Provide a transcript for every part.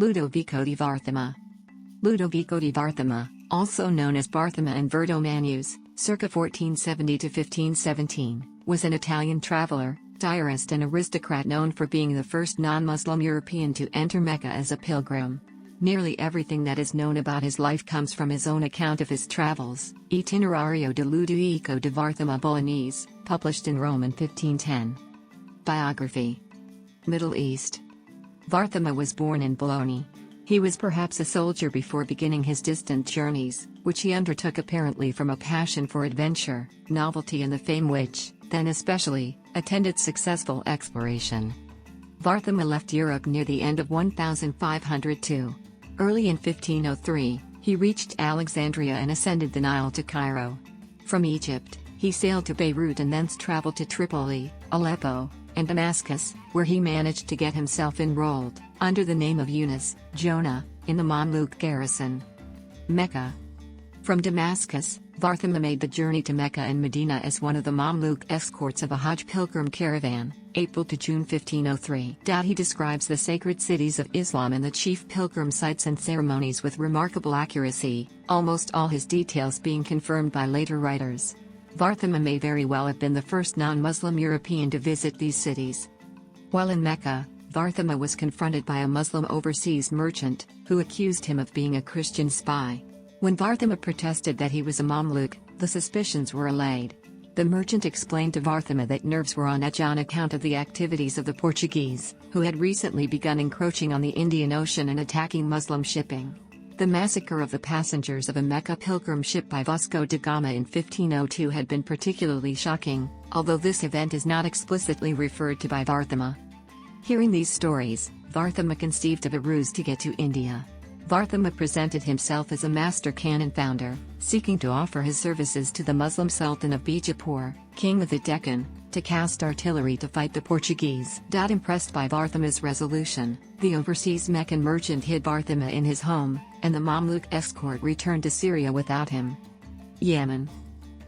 Ludovico di Varthema. Ludovico di Varthema, also known as Barthema and Vertomannus, circa 1470 to 1517, was an Italian traveler, diarist and aristocrat known for being the first non-Muslim European to enter Mecca as a pilgrim. Nearly everything that is known about his life comes from his own account of his travels, Itinerario de Ludouico di Varthema Bolognese, published in Rome in 1510. Biography. Middle East. Varthema was born in Bologna. He was perhaps a soldier before beginning his distant journeys, which he undertook apparently from a passion for adventure, novelty and the fame which, then especially, attended successful exploration. Varthema left Europe near the end of 1502. Early in 1503, he reached Alexandria and ascended the Nile to Cairo. From Egypt, he sailed to Beirut and thence traveled to Tripoli, Aleppo, and Damascus, where he managed to get himself enrolled, under the name of Yunus, Jonah, in the Mamluk garrison. Mecca. From Damascus, Varthema made the journey to Mecca and Medina as one of the Mamluk escorts of a Hajj pilgrim caravan, April to June 1503. He describes the sacred cities of Islam and the chief pilgrim sites and ceremonies with remarkable accuracy, almost all his details being confirmed by later writers. Varthema may very well have been the first non-Muslim European to visit these cities. While in Mecca, Varthema was confronted by a Muslim overseas merchant, who accused him of being a Christian spy. When Varthema protested that he was a Mamluk, the suspicions were allayed. The merchant explained to Varthema that nerves were on edge on account of the activities of the Portuguese, who had recently begun encroaching on the Indian Ocean and attacking Muslim shipping. The massacre of the passengers of a Mecca pilgrim ship by Vasco da Gama in 1502 had been particularly shocking, although this event is not explicitly referred to by Varthema. Hearing these stories, Varthema conceived of a ruse to get to India. Varthema presented himself as a master cannon founder, seeking to offer his services to the Muslim Sultan of Bijapur, king of the Deccan, to cast artillery to fight the Portuguese. Impressed by Varthema's resolution, the overseas Meccan merchant hid Varthema in his home, and the Mamluk escort returned to Syria without him. Yemen.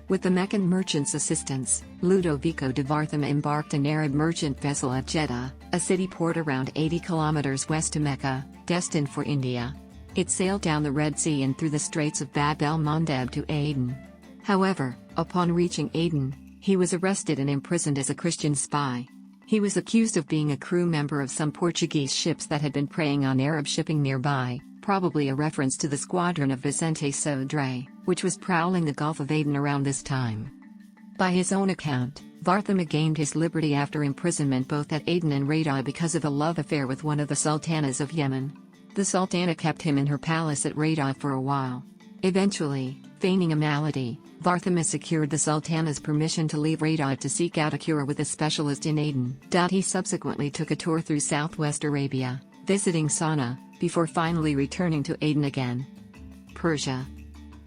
With the Meccan merchant's assistance, Ludovico di Varthema embarked an Arab merchant vessel at Jeddah, a city port around 80 kilometers west of Mecca, destined for India. It sailed down the Red Sea and through the Straits of Bab el-Mandeb to Aden. However, upon reaching Aden, he was arrested and imprisoned as a Christian spy. He was accused of being a crew member of some Portuguese ships that had been preying on Arab shipping nearby, probably a reference to the squadron of Vicente Sodré, which was prowling the Gulf of Aden around this time. By his own account, Varthema gained his liberty after imprisonment both at Aden and Rada because of a love affair with one of the sultanas of Yemen. The sultana kept him in her palace at Rada for a while. Eventually, feigning a malady, Varthema secured the sultana's permission to leave Rada to seek out a cure with a specialist in Aden. He subsequently took a tour through southwest Arabia, visiting Sana'a, before finally returning to Aden again. Persia.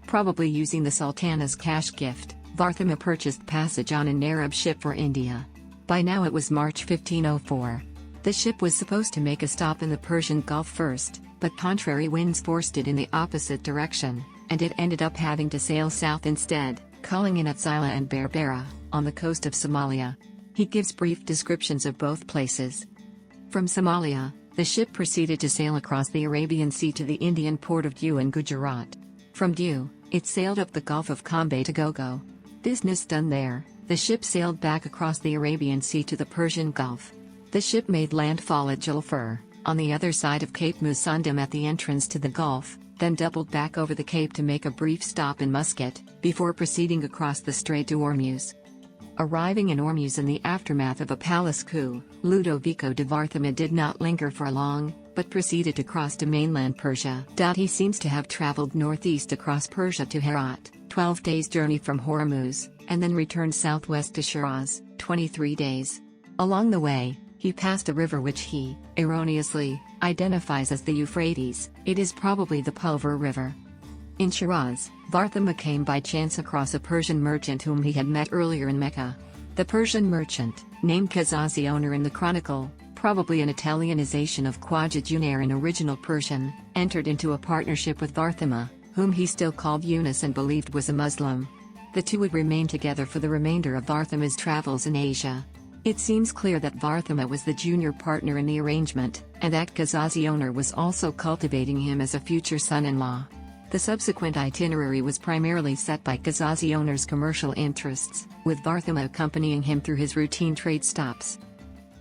Probably using the sultana's cash gift, Varthema purchased passage on an Arab ship for India. By now it was March 1504. The ship was supposed to make a stop in the Persian Gulf first, but contrary winds forced it in the opposite direction, and it ended up having to sail south instead, calling in at Sila and Berbera, on the coast of Somalia. He gives brief descriptions of both places. From Somalia, the ship proceeded to sail across the Arabian Sea to the Indian port of Diu in Gujarat. From Diu, it sailed up the Gulf of Cambay to Gogo. Business done there, the ship sailed back across the Arabian Sea to the Persian Gulf. The ship made landfall at Julfur, on the other side of Cape Musandam at the entrance to the Gulf, then doubled back over the Cape to make a brief stop in Muscat, before proceeding across the Strait to Ormuz. Arriving in Ormuz in the aftermath of a palace coup, Ludovico di Varthema did not linger for long, but proceeded to cross to mainland Persia. He seems to have traveled northeast across Persia to Herat, 12 days' journey from Hormuz, and then returned southwest to Shiraz, 23 days. Along the way, he passed a river which he, erroneously, identifies as the Euphrates. It is probably the Pulver River. In Shiraz, Varthema came by chance across a Persian merchant whom he had met earlier in Mecca. The Persian merchant, named Kazazi owner in the Chronicle, probably an Italianization of Khwaja Junair in original Persian, entered into a partnership with Varthema, whom he still called Yunus and believed was a Muslim. The two would remain together for the remainder of Varthema's travels in Asia. It seems clear that Varthema was the junior partner in the arrangement, and that Kazazi owner was also cultivating him as a future son-in-law. The subsequent itinerary was primarily set by Kazazi owner's commercial interests, with Varthema accompanying him through his routine trade stops.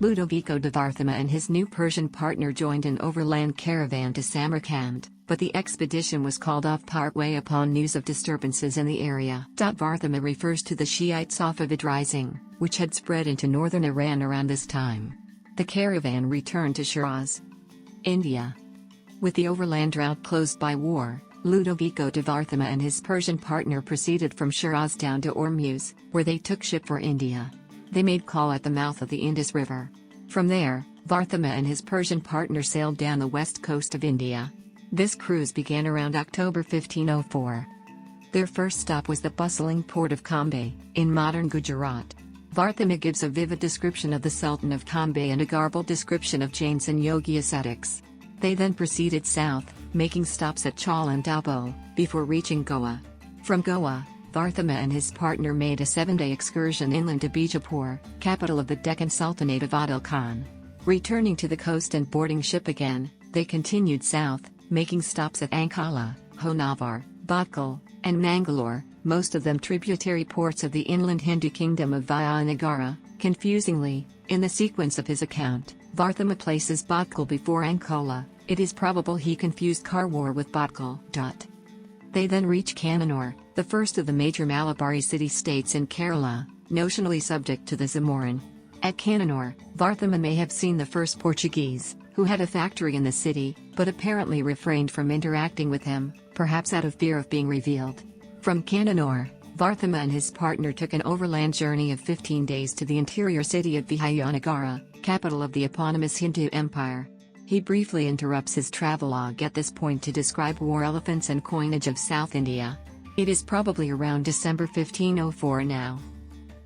Ludovico di Varthema and his new Persian partner joined an overland caravan to Samarkand, but the expedition was called off partway upon news of disturbances in the area. Varthema refers to the Shiite Safavid rising, which had spread into northern Iran around this time. The caravan returned to Shiraz, India. With the overland route closed by war, Ludovico di Varthema and his Persian partner proceeded from Shiraz down to Ormuz, where they took ship for India. They made call at the mouth of the Indus River. From there, Varthema and his Persian partner sailed down the west coast of India. This cruise began around October 1504. Their first stop was the bustling port of Kambe, in modern Gujarat. Varthema gives a vivid description of the Sultan of Kambe and a garbled description of Jains and Yogi ascetics. They then proceeded south, making stops at Chaul and Dabhol, before reaching Goa. From Goa, Varthema and his partner made a 7-day excursion inland to Bijapur, capital of the Deccan Sultanate of Adil Khan. Returning to the coast and boarding ship again, they continued south, making stops at Ankala, Honavar, Bhatkal, and Mangalore, most of them tributary ports of the inland Hindu kingdom of Vijayanagara. Confusingly, in the sequence of his account, Varthema places Bhatkal before Ankala. It is probable he confused Karwar with Bhatkal. They then reach Kannur, the first of the major Malabari city-states in Kerala, notionally subject to the Zamorin. At Kannur, Varthema may have seen the first Portuguese, who had a factory in the city, but apparently refrained from interacting with him, perhaps out of fear of being revealed. From Kannur, Varthema and his partner took an overland journey of 15 days to the interior city of Vijayanagara, capital of the eponymous Hindu Empire. He briefly interrupts his travelogue at this point to describe war elephants and coinage of South India. It is probably around December 1504 now.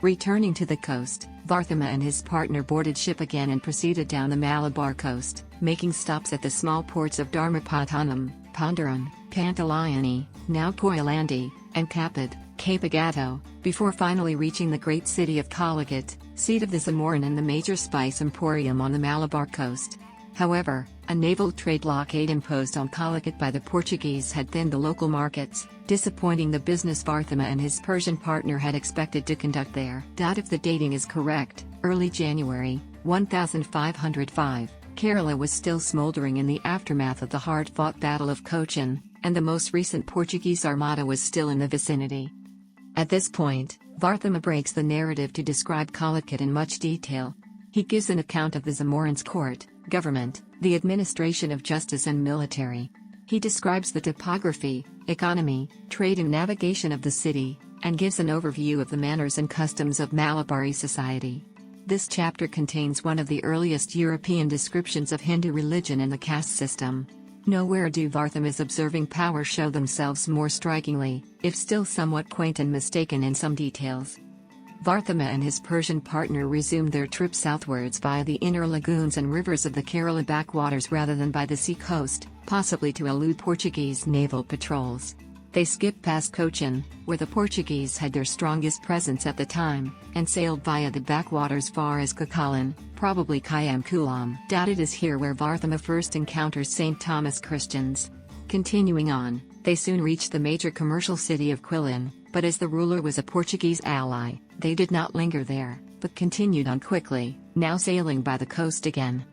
Returning to the coast, Varthema and his partner boarded ship again and proceeded down the Malabar coast, making stops at the small ports of Dharmapattanam, Pondicherry, Pantalayani, now Koilandi, and Kapad, Cape Agato, before finally reaching the great city of Calicut, seat of the Zamorin and the major spice emporium on the Malabar coast. However, a naval trade blockade imposed on Calicut by the Portuguese had thinned the local markets, disappointing the business Varthema and his Persian partner had expected to conduct there. If the dating is correct, early January, 1505, Kerala was still smoldering in the aftermath of the hard-fought Battle of Cochin, and the most recent Portuguese armada was still in the vicinity. At this point, Varthema breaks the narrative to describe Calicut in much detail. He gives an account of the Zamorins' court, government, the administration of justice and military. He describes the topography, economy, trade and navigation of the city, and gives an overview of the manners and customs of Malabari society. This chapter contains one of the earliest European descriptions of Hindu religion and the caste system. Nowhere do Varthema's observing powers show themselves more strikingly, if still somewhat quaint and mistaken in some details. Varthema and his Persian partner resumed their trip southwards via the inner lagoons and rivers of the Kerala backwaters rather than by the sea coast, possibly to elude Portuguese naval patrols. They skipped past Cochin, where the Portuguese had their strongest presence at the time, and sailed via the backwaters far as Kakalan, probably Kayamkulam. It is here where Varthema first encounters St. Thomas Christians. Continuing on, they soon reached the major commercial city of Quilin, but as the ruler was a Portuguese ally, they did not linger there, but continued on quickly, now sailing by the coast again.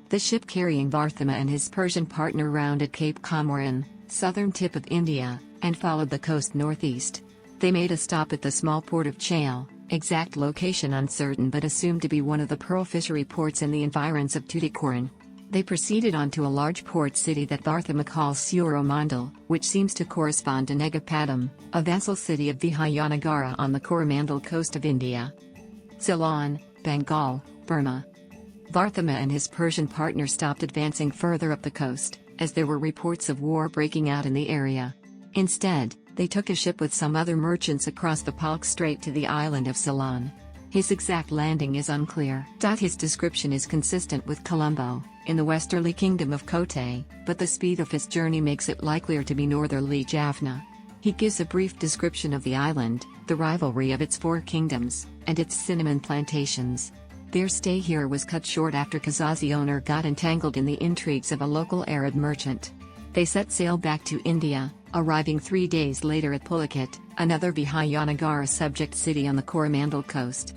The ship carrying Varthema and his Persian partner rounded Cape Comorin, southern tip of India, and followed the coast northeast. They made a stop at the small port of Chail, exact location uncertain but assumed to be one of the pearl fishery ports in the environs of Tuticorin. They proceeded on to a large port city that Varthema calls Suromandal, which seems to correspond to Negapadam, a vassal city of Vijayanagara on the Coromandel coast of India. Ceylon, Bengal, Burma. Varthema and his Persian partner stopped advancing further up the coast, as there were reports of war breaking out in the area. Instead, they took a ship with some other merchants across the Palk Strait to the island of Ceylon. His exact landing is unclear. His description is consistent with Colombo, in the westerly kingdom of Kotte, but the speed of his journey makes it likelier to be northerly Jaffna. He gives a brief description of the island, the rivalry of its 4 kingdoms, and its cinnamon plantations. Their stay here was cut short after Kazazi owner got entangled in the intrigues of a local Arab merchant. They set sail back to India, arriving 3 days later at Pulicat, another Vijayanagara subject city on the Coromandel coast.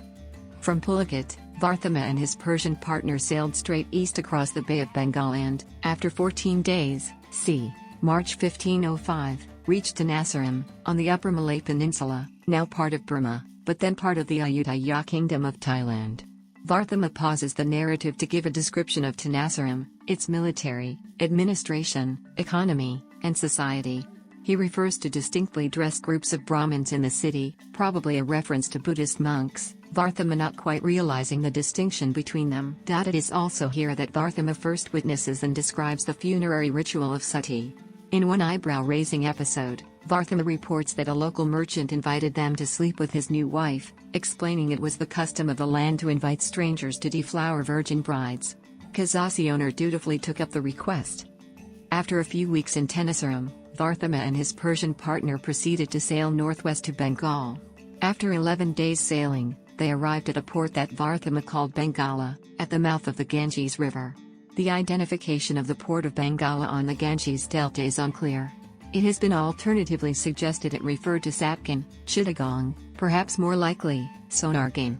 From Pulicat, Varthema and his Persian partner sailed straight east across the Bay of Bengal and, after 14 days, c. March 1505, reached Tenasserim, on the Upper Malay Peninsula, now part of Burma, but then part of the Ayutthaya Kingdom of Thailand. Varthema pauses the narrative to give a description of Tenasserim, its military, administration, economy, and society. He refers to distinctly dressed groups of Brahmins in the city, probably a reference to Buddhist monks, Varthema not quite realizing the distinction between them. It is also here that Varthema first witnesses and describes the funerary ritual of sati. In one eyebrow-raising episode, Varthema reports that a local merchant invited them to sleep with his new wife, explaining it was the custom of the land to invite strangers to deflower virgin brides. Kazazi owner dutifully took up the request. After a few weeks in Tenasserim, Varthema and his Persian partner proceeded to sail northwest to Bengal. After 11 days sailing, they arrived at a port that Varthema called Bengala, at the mouth of the Ganges River. The identification of the port of Bengala on the Ganges Delta is unclear. It has been alternatively suggested it referred to Satkan, Chittagong, perhaps more likely, Sonargaon.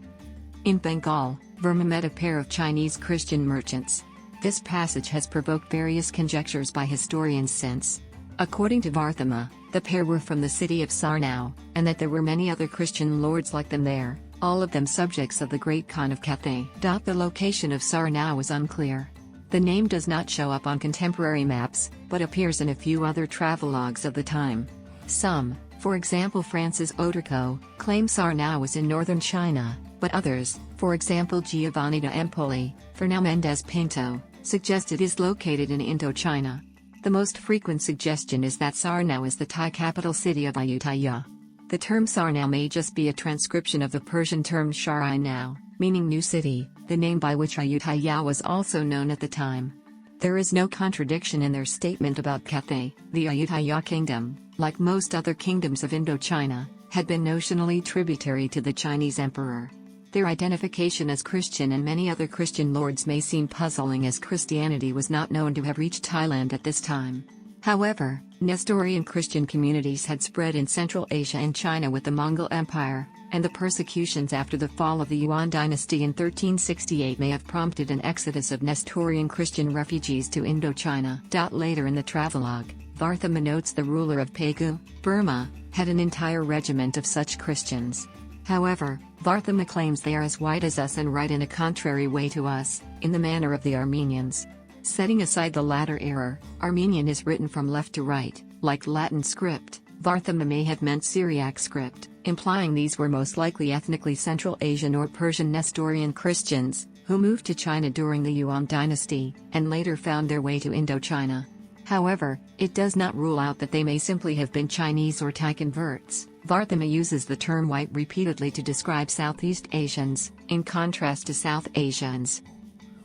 In Bengal, Verma met a pair of Chinese Christian merchants. This passage has provoked various conjectures by historians since. According to Varthema, the pair were from the city of Sarnau, and that there were many other Christian lords like them there, all of them subjects of the great Khan of Cathay. The location of Sarnau is unclear. The name does not show up on contemporary maps, but appears in a few other travelogues of the time. Some, for example Francis Oderco, claim Sarnau was in northern China, but others, for example Giovanni da Empoli, Fernão Mendes Pinto, suggest it is located in Indochina. The most frequent suggestion is that Sarnau is the Thai capital city of Ayutthaya. The term Sarnau may just be a transcription of the Persian term Sharai Nau, meaning new city, the name by which Ayutthaya was also known at the time. There is no contradiction in their statement about Cathay. The Ayutthaya kingdom, like most other kingdoms of Indochina, had been notionally tributary to the Chinese emperor. Their identification as Christian and many other Christian lords may seem puzzling as Christianity was not known to have reached Thailand at this time. However, Nestorian Christian communities had spread in Central Asia and China with the Mongol Empire, and the persecutions after the fall of the Yuan dynasty in 1368 may have prompted an exodus of Nestorian Christian refugees to Indochina. Later in the travelogue, Varthema notes the ruler of Pegu, Burma, had an entire regiment of such Christians. However, Varthema claims they are as white as us and write in a contrary way to us, in the manner of the Armenians. Setting aside the latter error, Armenian is written from left to right, like Latin script. Varthema may have meant Syriac script, implying these were most likely ethnically Central Asian or Persian Nestorian Christians, who moved to China during the Yuan dynasty, and later found their way to Indochina. However, it does not rule out that they may simply have been Chinese or Thai converts. Varthema uses the term white repeatedly to describe Southeast Asians, in contrast to South Asians.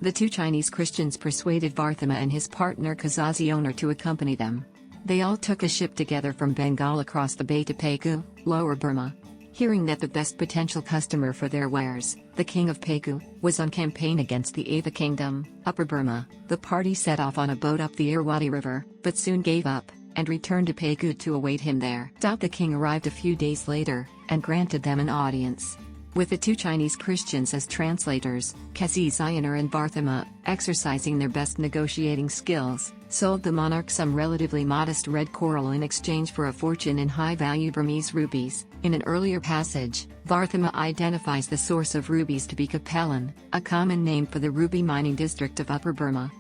The two Chinese Christians persuaded Varthema and his partner Kazazi owner to accompany them. They all took a ship together from Bengal across the bay to Pegu, Lower Burma. Hearing that the best potential customer for their wares, the king of Pegu, was on campaign against the Ava kingdom, Upper Burma, the party set off on a boat up the Irrawaddy River, but soon gave up, and returned to Pegu to await him there. The king arrived a few days later, and granted them an audience. With the two Chinese Christians as translators, Kazazi owner and Varthema, exercising their best negotiating skills, sold the monarch some relatively modest red coral in exchange for a fortune in high-value Burmese rubies. In an earlier passage, Varthema identifies the source of rubies to be Capellan, a common name for the ruby mining district of Upper Burma.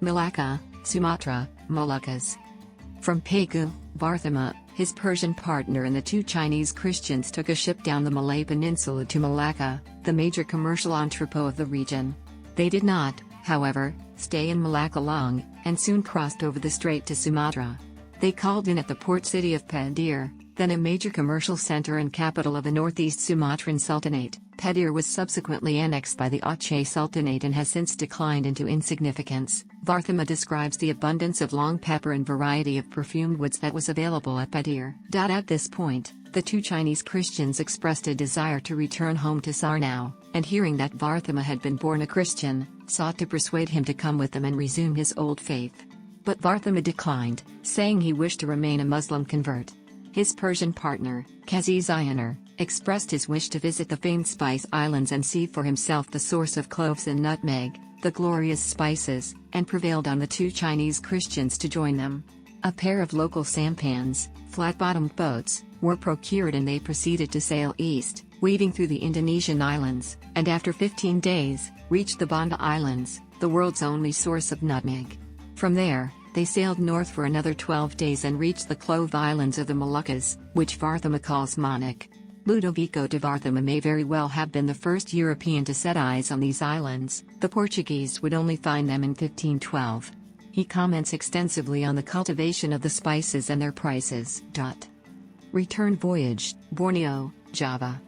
Malacca, Sumatra, Moluccas. From Pegu, Varthema, his Persian partner and the two Chinese Christians took a ship down the Malay Peninsula to Malacca, the major commercial entrepot of the region. They did not, however, stay in Malacca long, and soon crossed over the strait to Sumatra. They called in at the port city of Padir, then a major commercial center and capital of the northeast Sumatran Sultanate. Padir was subsequently annexed by the Aceh Sultanate and has since declined into insignificance. Varthema describes the abundance of long pepper and variety of perfumed woods that was available at Padir. At this point, The two Chinese Christians expressed a desire to return home to Sarnau, and hearing that Varthema had been born a Christian, sought to persuade him to come with them and resume his old faith. But Varthema declined, saying he wished to remain a Muslim convert. His Persian partner, Kazi Zioner, expressed his wish to visit the famed Spice Islands and see for himself the source of cloves and nutmeg, the glorious spices, and prevailed on the two Chinese Christians to join them. A pair of local sampans, flat-bottomed boats, were procured and they proceeded to sail east, weaving through the Indonesian islands, and after 15 days, reached the Banda Islands, the world's only source of nutmeg. From there, they sailed north for another 12 days and reached the Clove Islands of the Moluccas, which Varthema calls Monac. Ludovico di Varthema may very well have been the first European to set eyes on these islands. The Portuguese would only find them in 1512. He comments extensively on the cultivation of the spices and their prices. Return voyage, Borneo, Java.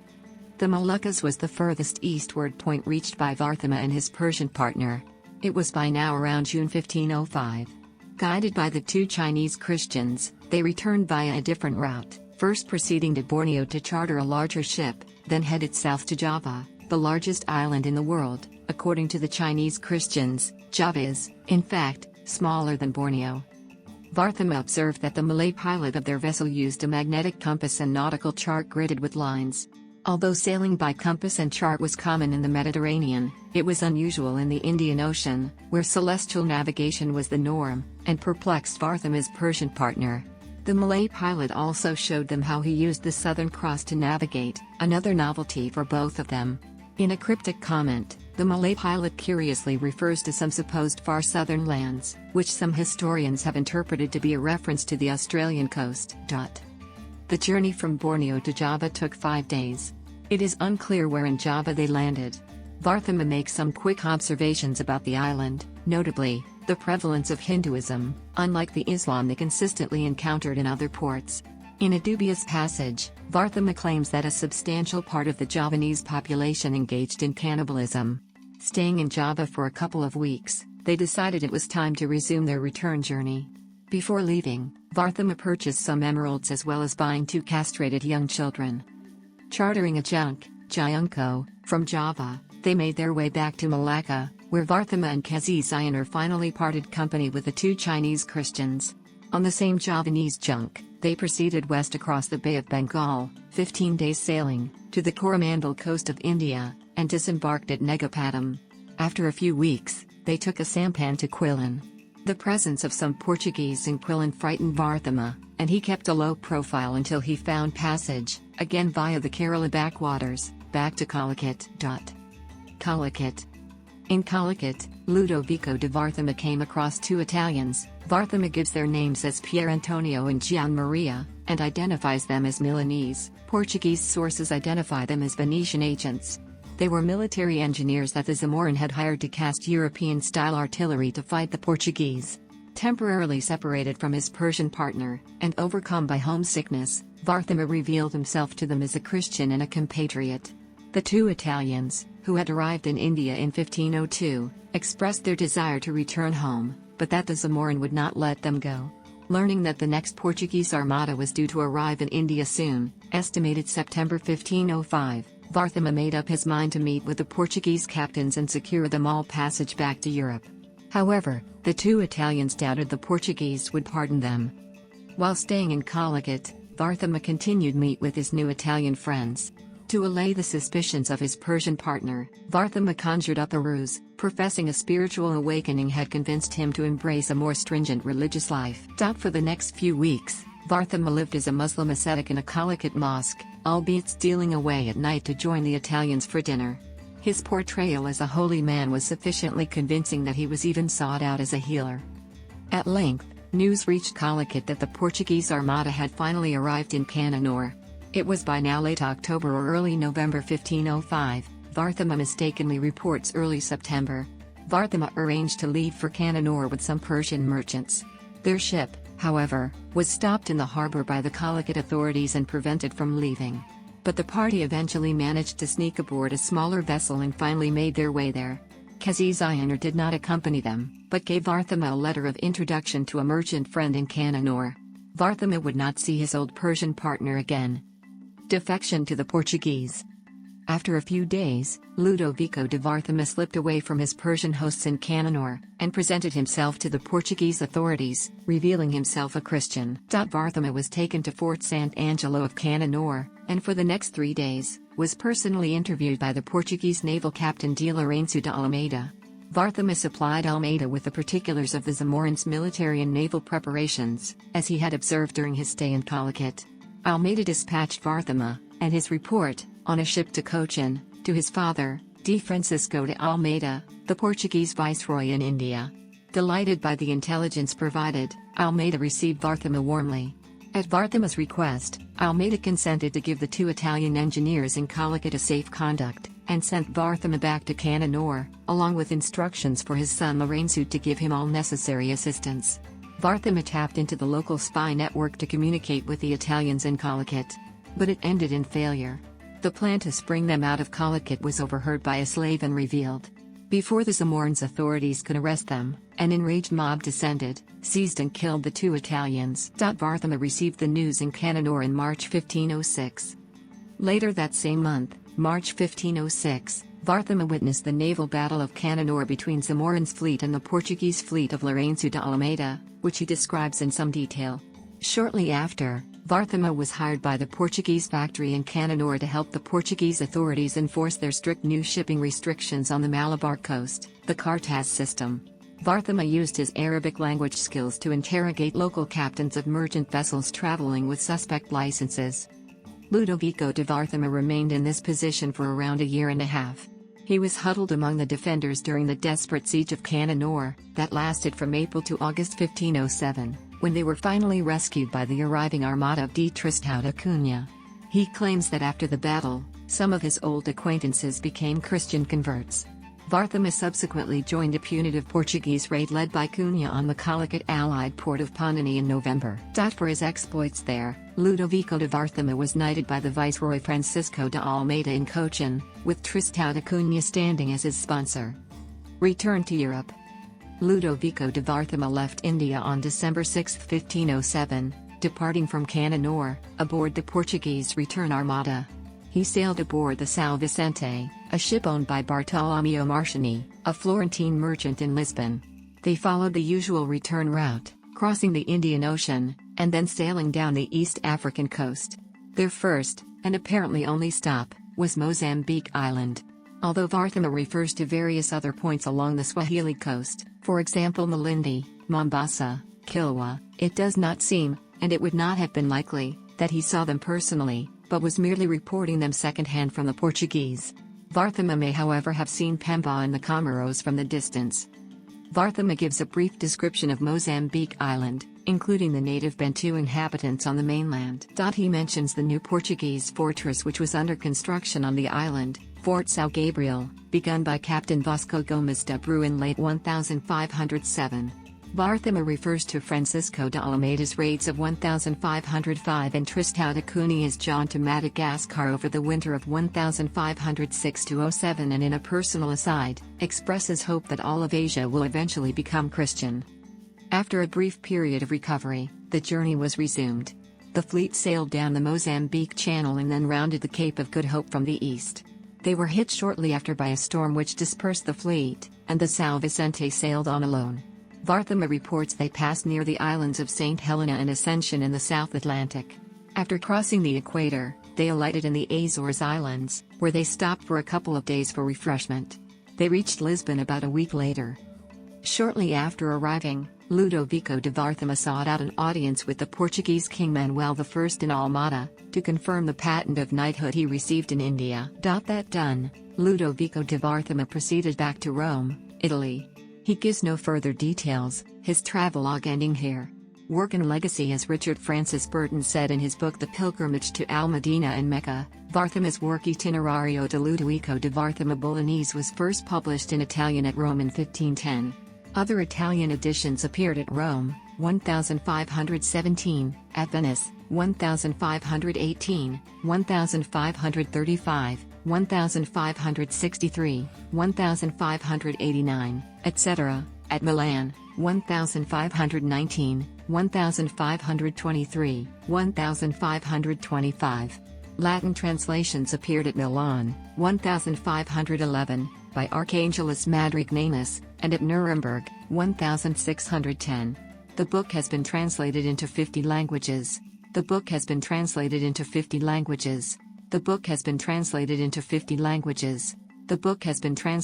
The Moluccas was the furthest eastward point reached by Varthema and his Persian partner. It was by now around June 1505. Guided by the two Chinese Christians, they returned via a different route, first proceeding to Borneo to charter a larger ship, then headed south to Java, the largest island in the world. According to the Chinese Christians, Java is, in fact, smaller than Borneo. Varthema observed that the Malay pilot of their vessel used a magnetic compass and nautical chart gridded with lines. Although sailing by compass and chart was common in the Mediterranean, it was unusual in the Indian Ocean, where celestial navigation was the norm, and perplexed Varthema's Persian partner. The Malay pilot also showed them how he used the Southern Cross to navigate, another novelty for both of them. In a cryptic comment, the Malay pilot curiously refers to some supposed far southern lands, which some historians have interpreted to be a reference to the Australian coast. The journey from Borneo to Java took 5 days. It is unclear where in Java they landed. Varthema makes some quick observations about the island, notably, the prevalence of Hinduism, unlike the Islam they consistently encountered in other ports. In a dubious passage, Varthema claims that a substantial part of the Javanese population engaged in cannibalism. Staying in Java for a couple of weeks, they decided it was time to resume their return journey. Before leaving, Varthema purchased some emeralds as well as buying 2 castrated young children. Chartering a junk, Giunco, from Java, they made their way back to Malacca, where Varthema and Kazi Zioner finally parted company with the two Chinese Christians. On the same Javanese junk, they proceeded west across the Bay of Bengal, 15 days sailing, to the Coromandel coast of India, and disembarked at Negapatam. After a few weeks, they took a sampan to Quilon. The presence of some Portuguese in Quilon frightened Varthema, and he kept a low profile until he found passage, again via the Kerala backwaters, back to Calicut. Calicut. In Calicut, Ludovico di Varthema came across 2 Italians. Varthema gives their names as Pier Antonio and Gian Maria, and identifies them as Milanese. Portuguese sources identify them as Venetian agents. They were military engineers that the Zamorin had hired to cast European-style artillery to fight the Portuguese. Temporarily separated from his Persian partner, and overcome by homesickness, Varthema revealed himself to them as a Christian and a compatriot. The 2 Italians, who had arrived in India in 1502, expressed their desire to return home, but that the Zamorin would not let them go. Learning that the next Portuguese armada was due to arrive in India soon, estimated September 1505, Varthema made up his mind to meet with the Portuguese captains and secure them all passage back to Europe. However, the 2 Italians doubted the Portuguese would pardon them. While staying in Calicut, Varthema continued meet with his new Italian friends. To allay the suspicions of his Persian partner, Varthema conjured up a ruse, professing a spiritual awakening had convinced him to embrace a more stringent religious life. For the next few weeks, Varthema lived as a Muslim ascetic in a Calicut mosque, albeit stealing away at night to join the Italians for dinner. His portrayal as a holy man was sufficiently convincing that he was even sought out as a healer. At length, news reached Calicut that the Portuguese armada had finally arrived in Cananore. It was by now late October or early November 1505, Varthema mistakenly reports early September. Varthema arranged to leave for Cananore with some Persian merchants. Their ship, however, was stopped in the harbor by the Calicut authorities and prevented from leaving. But the party eventually managed to sneak aboard a smaller vessel and finally made their way there. Kazi Zioner did not accompany them, but gave Varthema a letter of introduction to a merchant friend in Cananore. Varthema would not see his old Persian partner again. Defection to the Portuguese. After a few days, Ludovico di Varthema slipped away from his Persian hosts in Cananor, and presented himself to the Portuguese authorities, revealing himself a Christian. Varthema was taken to Fort Sant Angelo of Cananor, and for the next 3 days, was personally interviewed by the Portuguese naval captain de Lourenço de Almeida. Varthema supplied Almeida with the particulars of the Zamorans' military and naval preparations, as he had observed during his stay in Calicut. Almeida dispatched Varthema, and his report, on a ship to Cochin, to his father, D. Francisco de Almeida, the Portuguese viceroy in India. Delighted by the intelligence provided, Almeida received Varthema warmly. At Varthema's request, Almeida consented to give the 2 Italian engineers in Calicut a safe conduct, and sent Varthema back to Cananor, along with instructions for his son Lourenço to give him all necessary assistance. Varthema tapped into the local spy network to communicate with the Italians in Calicut. But it ended in failure. The plan to spring them out of Calicut was overheard by a slave and revealed. Before the Zamorans authorities could arrest them, an enraged mob descended, seized and killed the 2 Italians. Varthema received the news in Cananor in March 1506. Later that same month, March 1506, Varthema witnessed the naval battle of Cananor between Zamorans' fleet and the Portuguese fleet of Lourenço de Almeida, which he describes in some detail. Shortly after, Varthema was hired by the Portuguese factory in Cananor to help the Portuguese authorities enforce their strict new shipping restrictions on the Malabar coast, the Cartaz system. Varthema used his Arabic language skills to interrogate local captains of merchant vessels traveling with suspect licenses. Ludovico di Varthema remained in this position for around a year and a half. He was huddled among the defenders during the desperate siege of Cananor, that lasted from April to August 1507. When they were finally rescued by the arriving armada of D. Tristão da Cunha. He claims that after the battle, some of his old acquaintances became Christian converts. Varthema subsequently joined a punitive Portuguese raid led by Cunha on the Calicut allied port of Ponani in November. For his exploits there, Ludovico di Varthema was knighted by the Viceroy Francisco de Almeida in Cochin, with Tristão da Cunha standing as his sponsor. Return to Europe. Ludovico di Varthema left India on December 6, 1507, departing from Cananor, aboard the Portuguese return armada. He sailed aboard the São Vicente, a ship owned by Bartolomeo Marchini, a Florentine merchant in Lisbon. They followed the usual return route, crossing the Indian Ocean, and then sailing down the East African coast. Their first, and apparently only stop, was Mozambique Island. Although Varthema refers to various other points along the Swahili coast, for example Malindi, Mombasa, Kilwa, it does not seem, and it would not have been likely, that he saw them personally, but was merely reporting them secondhand from the Portuguese. Varthema may however have seen Pemba and the Comoros from the distance. Varthema gives a brief description of Mozambique Island, including the native Bantu inhabitants on the mainland. He mentions the new Portuguese fortress which was under construction on the island, Fort São Gabriel, begun by Captain Vasco Gomes da Bru in late 1507. Varthema refers to Francisco de Almeida's raids of 1505 and Tristão da Cunha's jaunt to Madagascar over the winter of 1506–07 and in a personal aside, expresses hope that all of Asia will eventually become Christian. After a brief period of recovery, the journey was resumed. The fleet sailed down the Mozambique Channel and then rounded the Cape of Good Hope from the east. They were hit shortly after by a storm which dispersed the fleet, and the São Vicente sailed on alone. Varthema reports they passed near the islands of St. Helena and Ascension in the South Atlantic. After crossing the equator, they alighted in the Azores Islands, where they stopped for a couple of days for refreshment. They reached Lisbon about a week later. Shortly after arriving, Ludovico di Varthema sought out an audience with the Portuguese King Manuel I in Almada, to confirm the patent of knighthood he received in India. That done, Ludovico di Varthema proceeded back to Rome, Italy. He gives no further details, his travelogue ending here. Work and legacy. As Richard Francis Burton said in his book The Pilgrimage to Al-Madinah and Mecca, Varthema's work Itinerario de Ludouico di Varthema Bolognese was first published in Italian at Rome in 1510. Other Italian editions appeared at Rome, 1517, at Venice, 1518, 1535, 1563, 1589, etc., at Milan, 1519, 1523, 1525. Latin translations appeared at Milan, 1511, by Archangelus Madrignanus, and at Nuremberg, 1610. The book has been translated into 50 languages. The book has been translated into 50 languages. The book has been translated into 50 languages. The book has been translated